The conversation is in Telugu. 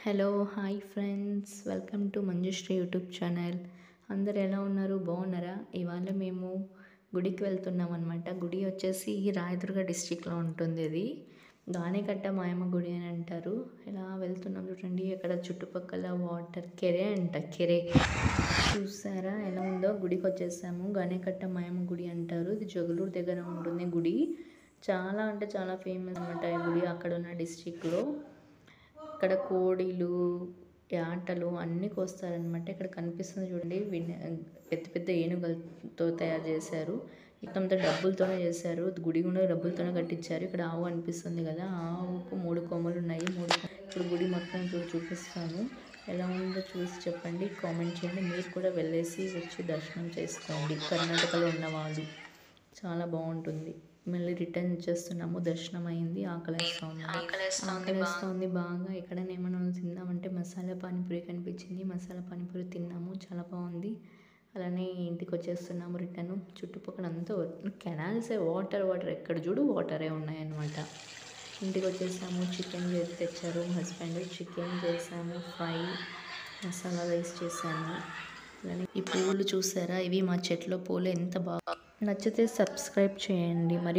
Hello hi friends, welcome to Manjushree YouTube channel. అందరు ఎలా ఉన్నారు? బాగున్నారా? ఇవాళ మేము గుడికి వెళ్తున్నాం అనమాట. గుడి వచ్చేసి రాయదుర్గ డిస్టిక్లో ఉంటుంది. ఇది గానేకట్ట మాయమ్మ గుడి అని అంటారు. ఇలా వెళ్తున్నాం చూడండి. అక్కడ చుట్టుపక్కల వాటర్ కెరే అంట, కెరే చూసారా ఎలా ఉందో. గుడికి వచ్చేసాము. గానేకట్ట మాయమ్మ గుడి అంటారు. ఇది జగులూరు దగ్గర ఉంటుంది గుడి. చాలా అంటే చాలా ఫేమస్ అనమాట ఈ గుడి అక్కడ ఉన్న డిస్టిక్లో. ఇక్కడ కోడిలు, యాటలు అన్నీ కోస్తారనమాట. ఇక్కడ కనిపిస్తుంది చూడండి, పెద్ద పెద్ద ఏనుగులతో తయారు చేశారు. ఇక్కడంతా డబ్బులతోనే చేశారు. గుడి కూడా డబ్బులతోనే కట్టించారు. ఇక్కడ ఆవు అనిపిస్తుంది కదా, ఆవుకు 3 కొమ్ములు ఉన్నాయి. ఇప్పుడు గుడి మొత్తం చూపిస్తాను. ఎలా ఉందో చూసి చెప్పండి, కామెంట్ చేయండి. మీరు కూడా వెళ్ళేసి వచ్చి దర్శనం చేసుకోండి. కర్ణాటకలో ఉన్నవాళ్ళు చాలా బాగుంటుంది. మళ్ళీ రిటర్న్ వచ్చేస్తున్నాము. దర్శనం అయింది. ఆకలేస్తుంది బాగా. ఎక్కడైనా ఏమైనా తిందామంటే మసాలా పానీపూరి కనిపించింది. మసాలా పానీపూరి తిన్నాము, చాలా బాగుంది. అలానే ఇంటికి వచ్చేస్తున్నాము రిటర్న్. చుట్టుపక్కల అంతా కెనాల్సే, వాటర్ ఎక్కడ చూడు వాటరే ఉన్నాయన్నమాట. ఇంటికి వచ్చేసాము. చికెన్ తెచ్చారు హస్బెండ్. చికెన్ చేసాము, ఫ్రై, మసాలా రైస్ చేసాము. అలానే ఈ పూలు చూసారా, ఇవి మా చెట్లో పూలు ఎంత బాగా. నచ్చితే సబ్స్క్రైబ్ చేయండి. మరి